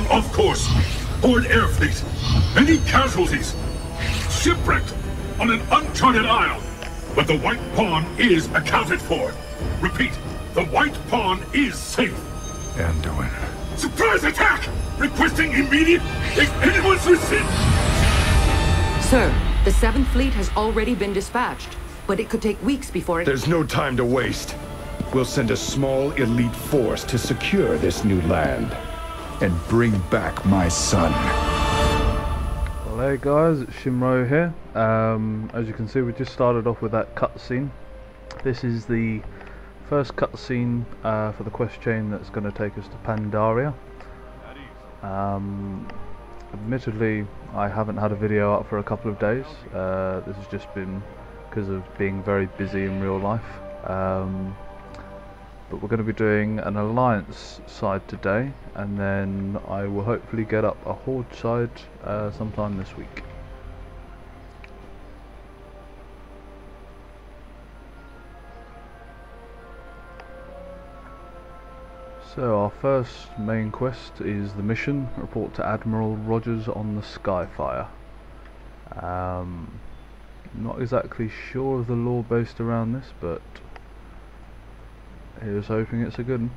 gone off course. Horde air fleet. Many casualties. Shipwrecked on an uncharted isle. But the White Pawn is accounted for. Repeat, the White Pawn is safe. Anduin. Surprise attack! Requesting immediate if anyone's received. Sir, the 7th Fleet has already been dispatched, but it could take weeks before it... There's no time to waste. We'll send a small elite force to secure this new land and bring back my son. Well, hey guys, it's Shimro here. As you can see, we just started off with that cutscene. This is the first cutscene for the quest chain that's going to take us to Pandaria. Admittedly, I haven't had a video up for a couple of days. This has just been because of being very busy in real life. But we're going to be doing an Alliance side today, and then I will hopefully get up a Horde side sometime this week. So our first main quest is the mission, report to Admiral Rogers on the Skyfire. Not exactly sure of the lore based around this, but here's hoping it's a good one.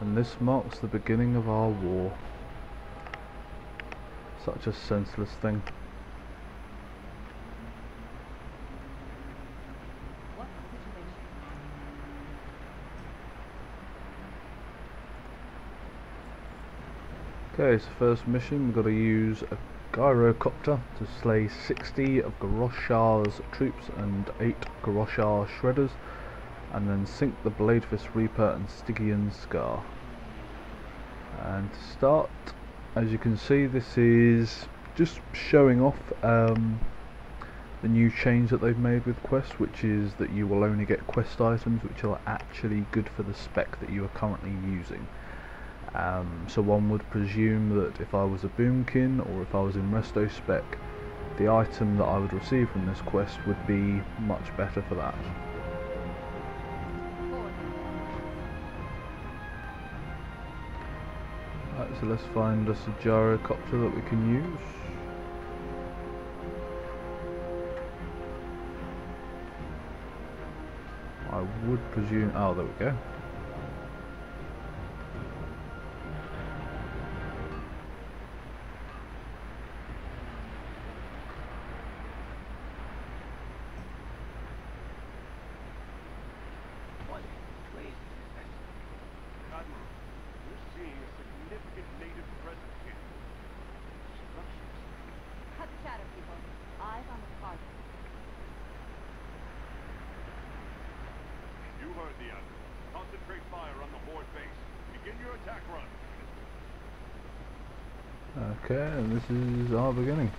And this marks the beginning of our war. Such a senseless thing. Okay, so first mission, we've got to use a Gyrocopter to slay 60 of Garoshar's troops and 8 Garoshar shredders, and then sink the Bladefist Reaper and Stygian Scar. And to start, as you can see, this is just showing off the new change that they've made with quests, which is that you will only get quest items which are actually good for the spec that you are currently using. So one would presume that if I was a Boomkin or if I was in Resto spec, the item that I would receive from this quest would be much better for that. Right, so let's find us a Gyrocopter that we can use. I would presume... oh, there we go. Okay, and this is our beginning.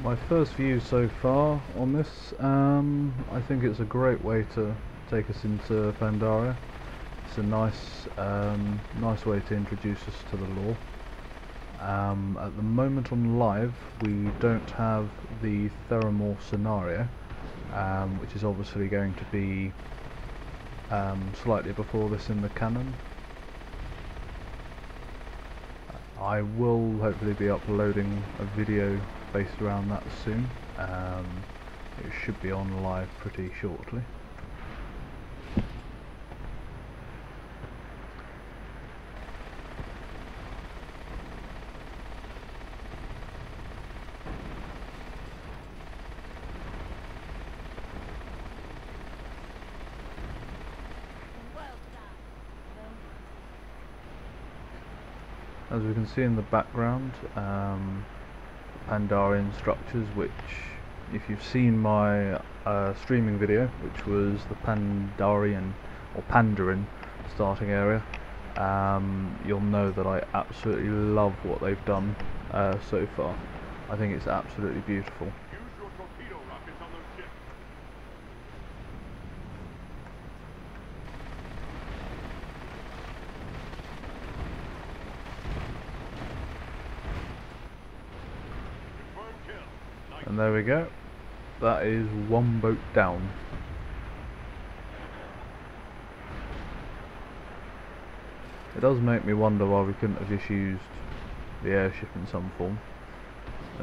my first view so far on this, I think it's a great way to take us into Pandaria. It's a nice way to introduce us to the lore. At the moment on live, we don't have the Theramore scenario, which is obviously going to be slightly before this in the canon. I will hopefully be uploading a video based around that soon. It should be on live pretty shortly. As we can see in the background, Pandarian structures, which if you've seen my streaming video, which was the Pandarian or Pandarin starting area, you'll know that I absolutely love what they've done so far. I think it's absolutely beautiful. Use your torpedo rockets on those ships. Confirmed kill. Nice. And there we go. That is one boat down. It does make me wonder why we couldn't have just used the airship in some form,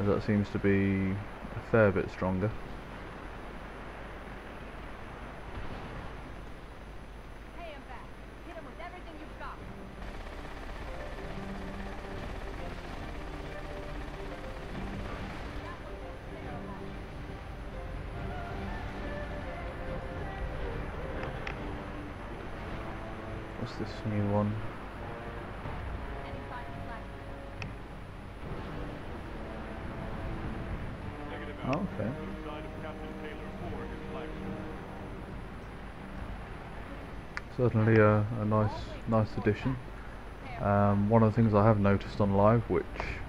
as that seems to be a fair bit stronger. Pay him back. Hit him with everything you've got. What's this new one? Any sign of slack? Negative Oh, out. okay. No sign of Captain Taylor or his flagship. Certainly a nice addition. One of the things I have noticed on live, which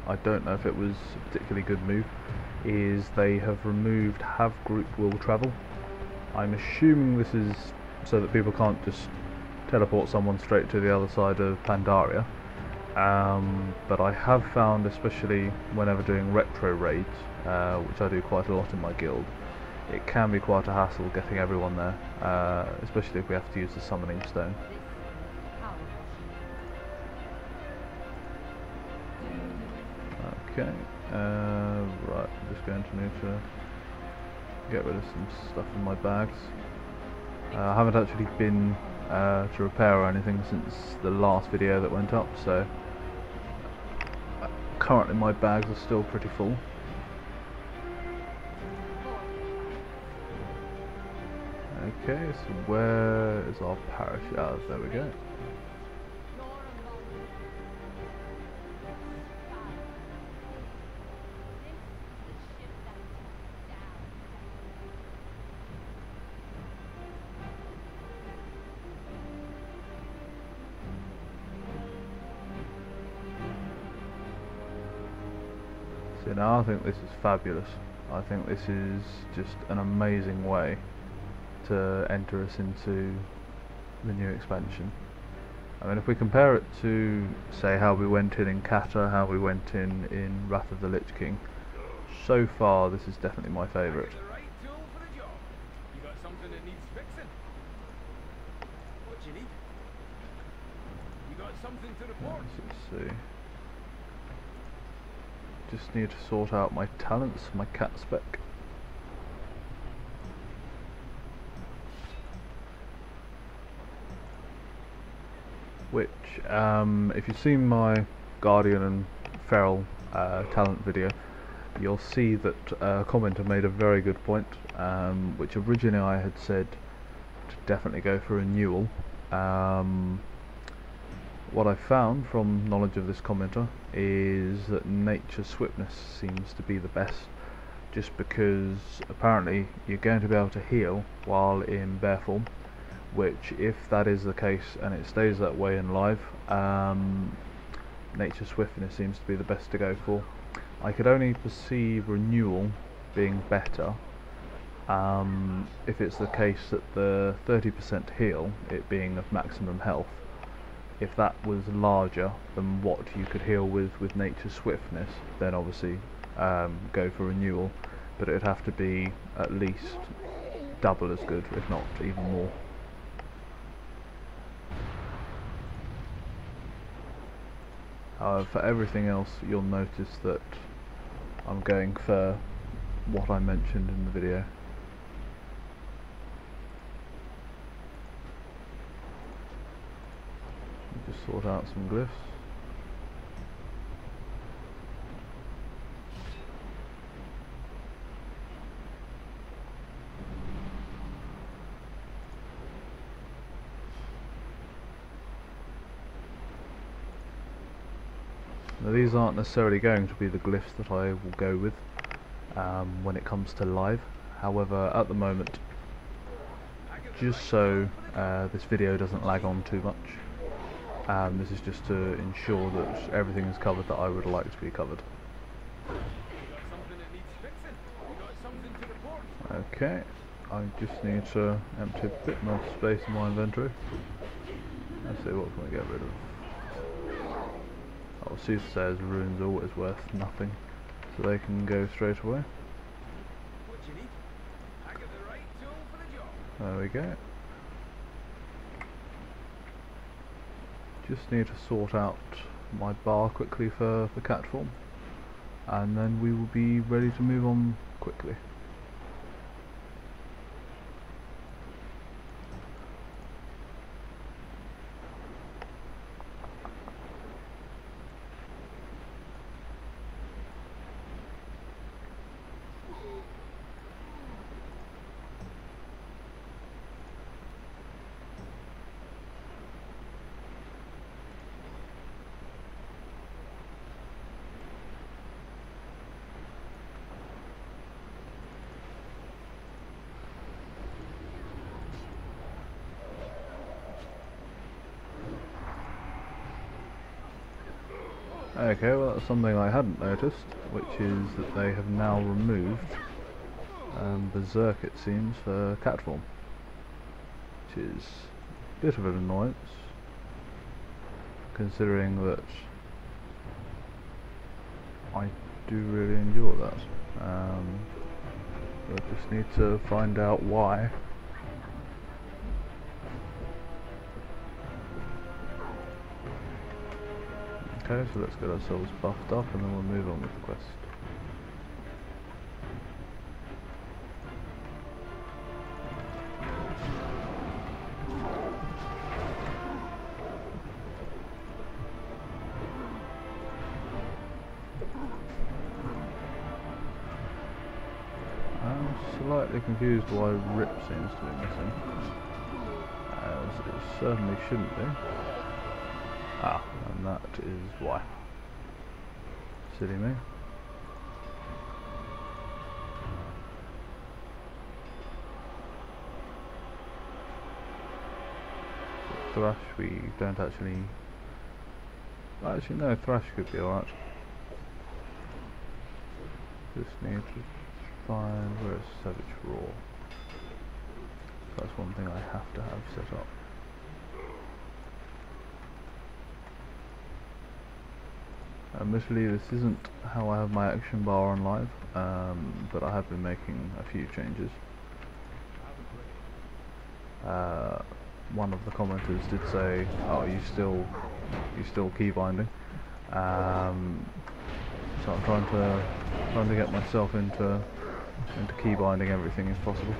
I don't know if it was a particularly good move, is they have removed have group will travel. I'm assuming this is so that people can't just teleport someone straight to the other side of Pandaria. But I have found, especially whenever doing retro raids, which I do quite a lot in my guild, it can be quite a hassle getting everyone there, especially if we have to use the summoning stone. Okay, right, I'm just going to need to get rid of some stuff in my bags. I haven't actually been to repair or anything since the last video that went up, so currently my bags are still pretty full. Okay, so where is our parachute? Ah, there we go. So now I think this is fabulous. I think this is just an amazing way to enter us into the new expansion. I mean, if we compare it to, say, how we went in Kata, how we went in Wrath of the Lich King, so far this is definitely my favourite. The right tool for the job. You got something that needs fixing? What you need? You got something to report? Let's see. Just need to sort out my talents, my cat spec. Which, if you've seen my Guardian and Feral talent video, you'll see that a commenter made a very good point, which originally I had said to definitely go for renewal. What I found from knowledge of this commenter is that Nature Swiftness seems to be the best, just because apparently you're going to be able to heal while in bear form, which, if that is the case and it stays that way in live, Nature Swiftness seems to be the best to go for. I could only perceive renewal being better if it's the case that the 30% heal, it being of maximum health, if that was larger than what you could heal with nature's swiftness, then obviously go for renewal, but it would have to be at least double as good, if not even more. For everything else, you'll notice that I'm going for what I mentioned in the video. Just sort out some glyphs. Now these aren't necessarily going to be the glyphs that I will go with when it comes to live. However, at the moment, just so this video doesn't lag on too much, this is just to ensure that everything is covered that I would like to be covered. Okay, I just need to empty a bit more space in my inventory. Let's see, what can we get rid of? Oh, Soothsayer's runes are always worth nothing, so they can go straight away. There we go. Just need to sort out my bar quickly for cat form, and then we will be ready to move on quickly. Okay, well that's something I hadn't noticed, which is that they have now removed Berserk, it seems, for cat form, which is a bit of an annoyance, considering that I do really enjoy that. I just need to find out why. Okay, so let's get ourselves buffed up and then we'll move on with the quest. I'm slightly confused why Rip seems to be missing, as it certainly shouldn't be. Ah, and that is why. Silly me. Thrash, we don't actually... Actually no, Thrash could be alright. Just need to find where is Savage Roar. That's one thing I have to have set up. Admittedly, this isn't how I have my action bar on live, but I have been making a few changes. One of the commenters did say, "Oh, you still key binding." So I'm trying to get myself into key binding everything if possible.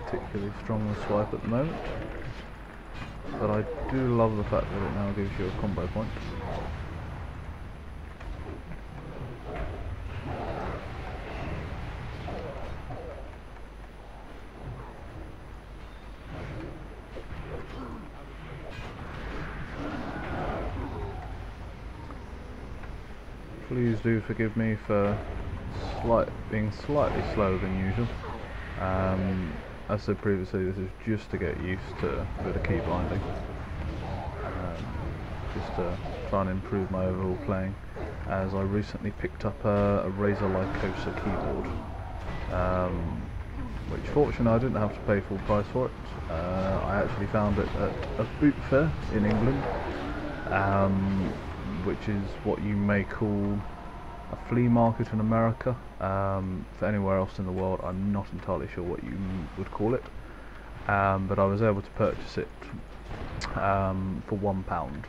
Particularly strong with swipe at the moment, but I do love the fact that it now gives you a combo point. Please do forgive me for being slightly slower than usual. As I said previously, this is just to get used to a bit of key binding. Just to try and improve my overall playing, as I recently picked up a Razer Lycosa keyboard, which fortunately I didn't have to pay full price for it. I actually found it at a boot fair in England, which is what you may call a flea market in America. For anywhere else in the world, I'm not entirely sure what you would call it, but I was able to purchase it for £1.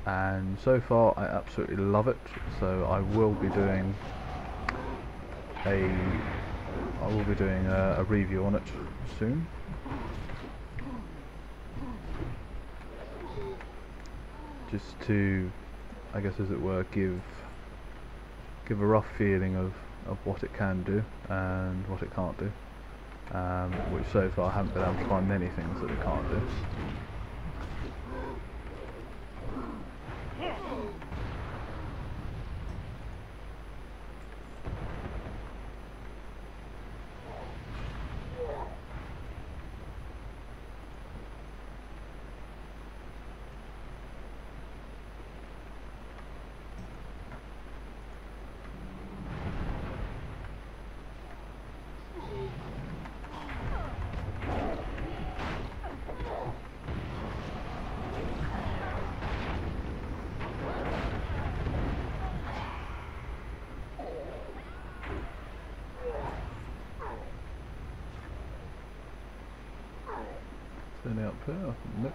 And so far I absolutely love it, so I will be doing a review on it soon. Just to, I guess as it were, give a rough feeling of what it can do and what it can't do, which so far I haven't been able to find many things that it can't do. Any up here? Nope.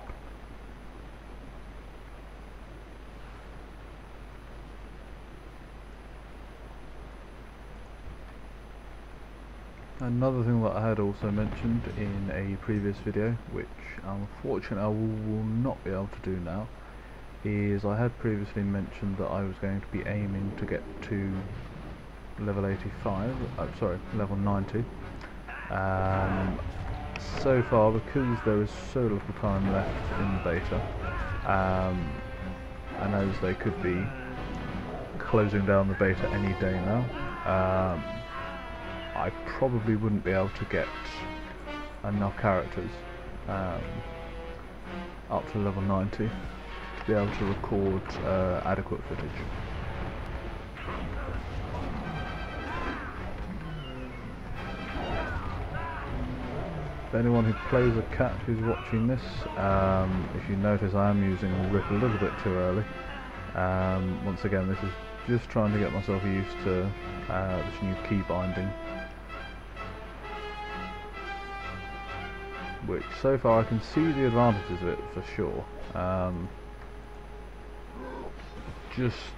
Another thing that I had also mentioned in a previous video, which unfortunately I will not be able to do now, is I had previously mentioned that I was going to be aiming to get to level 85, level 90. So far, because there is so little time left in the beta, and as they could be closing down the beta any day now, I probably wouldn't be able to get enough characters up to level 90 to be able to record adequate footage. For anyone who plays a cat who's watching this, if you notice I am using RIP a little bit too early. Once again, this is just trying to get myself used to this new key binding, which so far I can see the advantages of it for sure. It's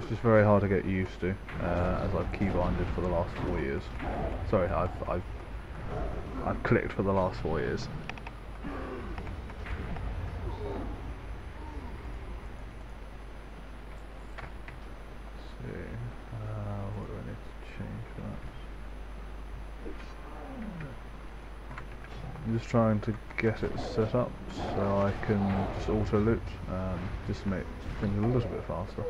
just very hard to get used to, as I've key binded for the last 4 years. Sorry, I've clicked for the last 4 years. Let's see, what do I need to change for that? I'm just trying to get it set up so I can just auto loot, just to make things a little bit faster.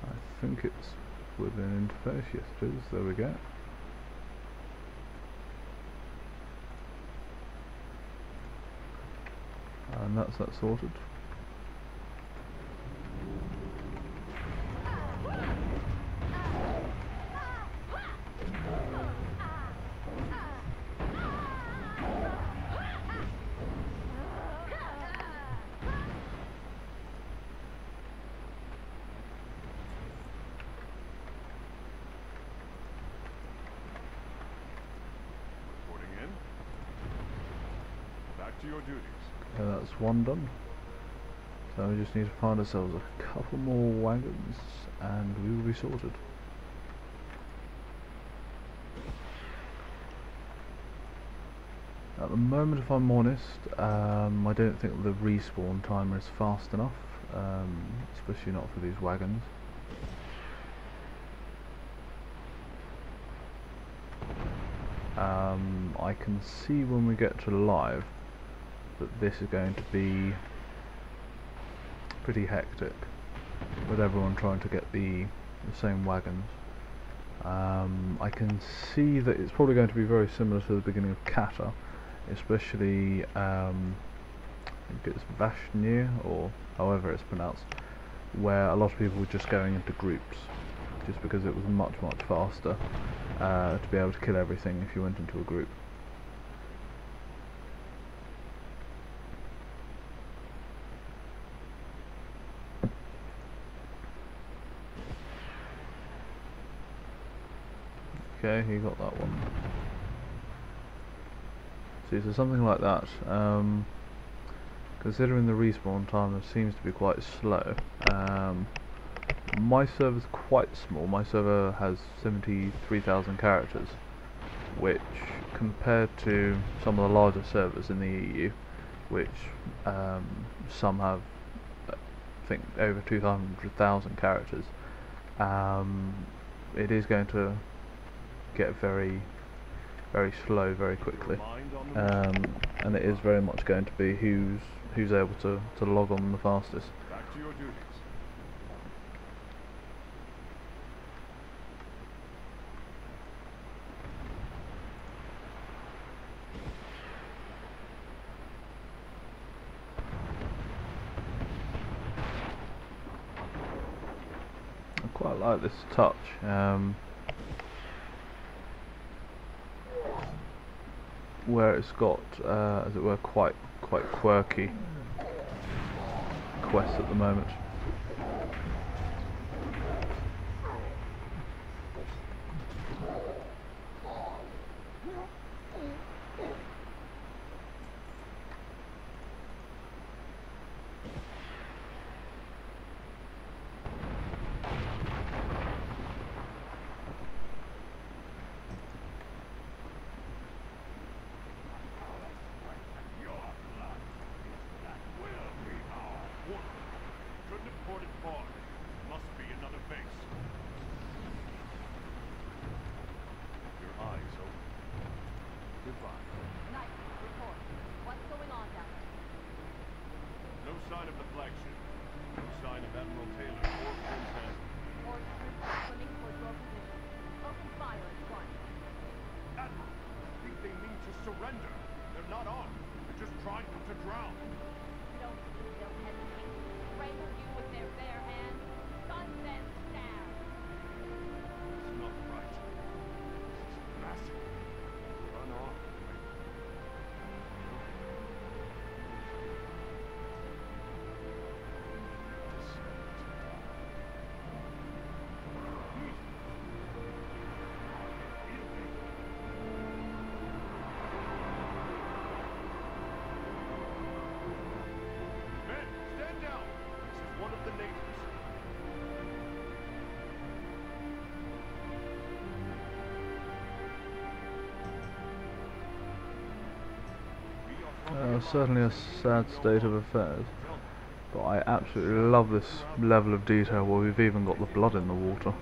I think it's with an interface. Yes, it is. There we go. And that's that sorted. To your duties. Okay, that's one done. So we just need to find ourselves a couple more wagons and we will be sorted. At the moment, if I'm honest, I don't think the respawn timer is fast enough, especially not for these wagons. I can see when we get to live that this is going to be pretty hectic, with everyone trying to get the same wagons. I can see that it's probably going to be very similar to the beginning of Kata, especially I think it's Vashnu, or however it's pronounced, where a lot of people were just going into groups, just because it was much faster to be able to kill everything if you went into a group. Okay, he got that one. See, so something like that, considering the respawn time seems to be quite slow. My server's quite small. My server has 73,000 characters, which compared to some of the larger servers in the EU, which some have, I think, over 200,000 characters, it is going to get very slow very quickly, and it is very much going to be who's able to log on the fastest. Back to your duties. I quite like this touch. Where it's got, as it were, quite quirky quests at the moment. Surrender! They're not armed. They're just trying not to drown. Don't think they'll hesitate to strangle you with their bare hands. Gun them down. It's not right. This is massive. Unarmed. Certainly a sad state of affairs, but I absolutely love this level of detail where we've even got the blood in the water. I'm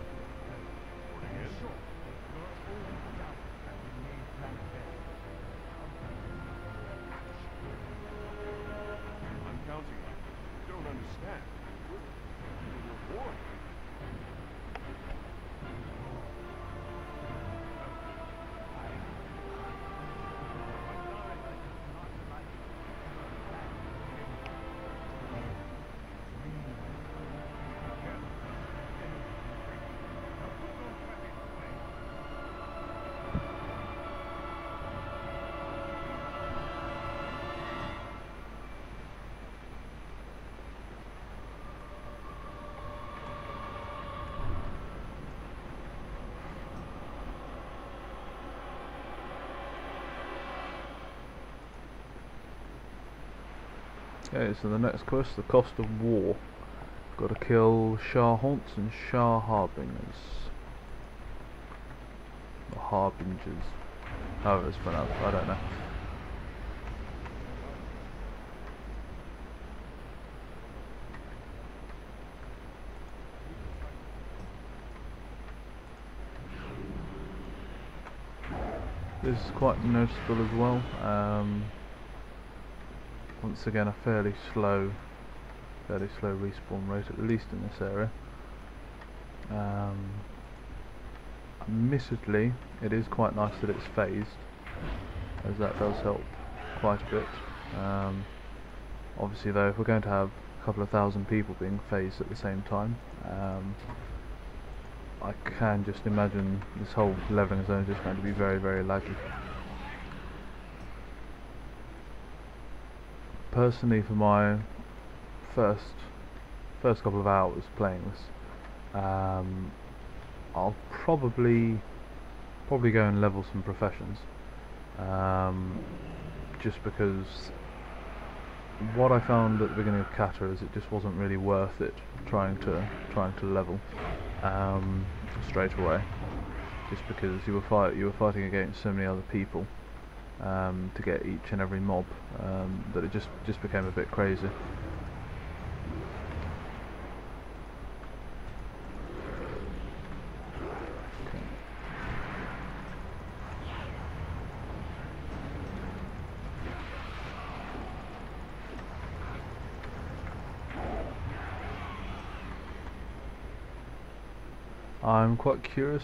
counting on you. Don't understand. You're warned. Okay, so the next quest, the cost of war. Got to kill Shah Haunts and Shah Harbingers. Or Harbingers. However it's pronounced, I don't know. This is quite noticeable as well. Once again, a fairly slow respawn rate, at least in this area. Admittedly, it is quite nice that it's phased, as that does help quite a bit. Obviously though, if we're going to have a couple of thousand people being phased at the same time, I can just imagine this whole leveling zone is just going to be very, very laggy. Personally, for my first couple of hours playing this, I'll probably go and level some professions, just because what I found at the beginning of Kata is it just wasn't really worth it trying to level straight away, just because you were fighting against so many other people to get each and every mob, that it just became a bit crazy. I'm quite curious,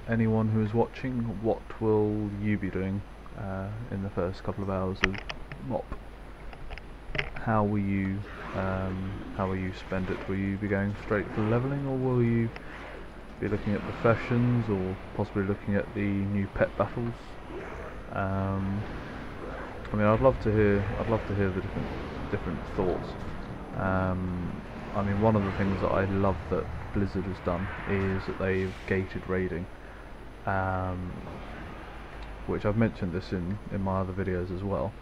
anyone who is watching, what will you be doing in the first couple of hours of MOP? How will you spend it? Will you be going straight for leveling, or will you be looking at professions, or possibly looking at the new pet battles? I mean, I'd love to hear the different thoughts. I mean, one of the things that I love that Blizzard has done is that they've gated raiding, which I've mentioned this in my other videos as well,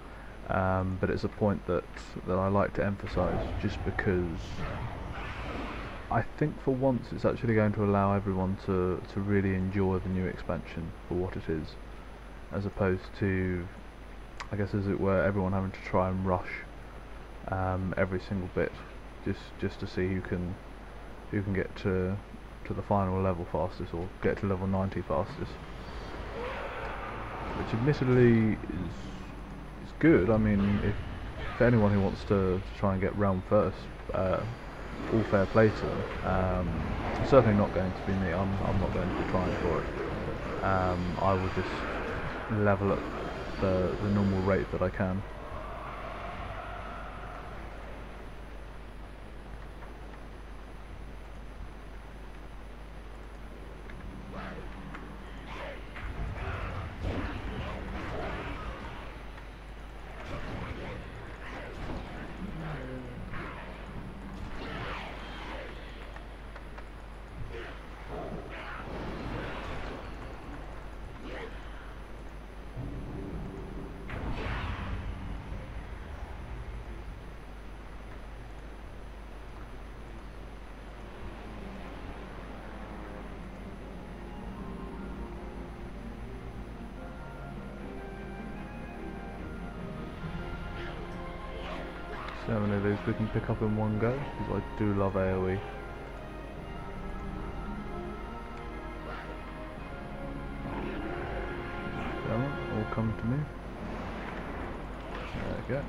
but it's a point that I like to emphasise, just because I think for once it's actually going to allow everyone to really enjoy the new expansion for what it is, as opposed to, I guess as it were, everyone having to try and rush every single bit just to see who can get to the final level fastest, or get to level 90 fastest, which admittedly is good. I mean, if anyone who wants to try and get realm first, all fair play to them. It's certainly not going to be me. I'm not going to be trying for it. I will just level at the normal rate that I can. See how many of these we can pick up in one go, because I do love AoE. Come on, all come to me. There we go.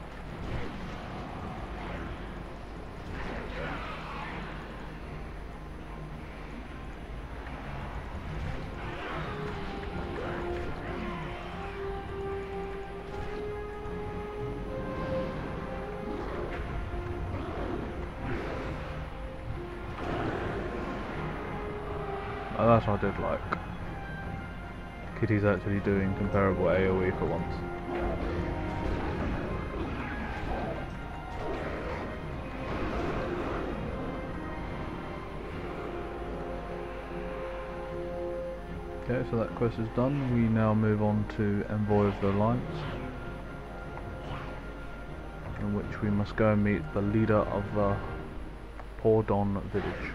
That I did like. Kitty's actually doing comparable AoE for once. Okay, so that quest is done. We now move on to Envoy of the Alliance, in which we must go and meet the leader of the Pordon village.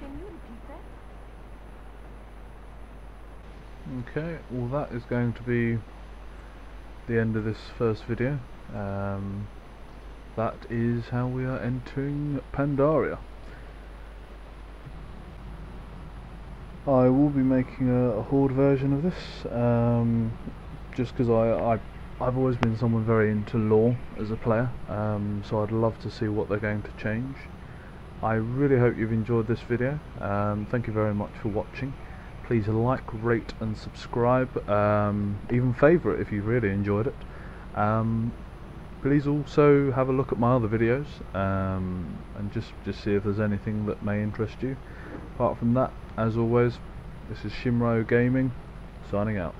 Can you repeat that? Okay, well that is going to be the end of this first video. That is how we are entering Pandaria. I will be making a horde version of this, just because I've always been someone very into lore as a player, so I'd love to see what they're going to change. I really hope you've enjoyed this video. Thank you very much for watching. Please like, rate and subscribe, even favourite if you really enjoyed it. Please also have a look at my other videos, and just see if there's anything that may interest you. Apart from that, as always, this is Shimro Gaming, signing out.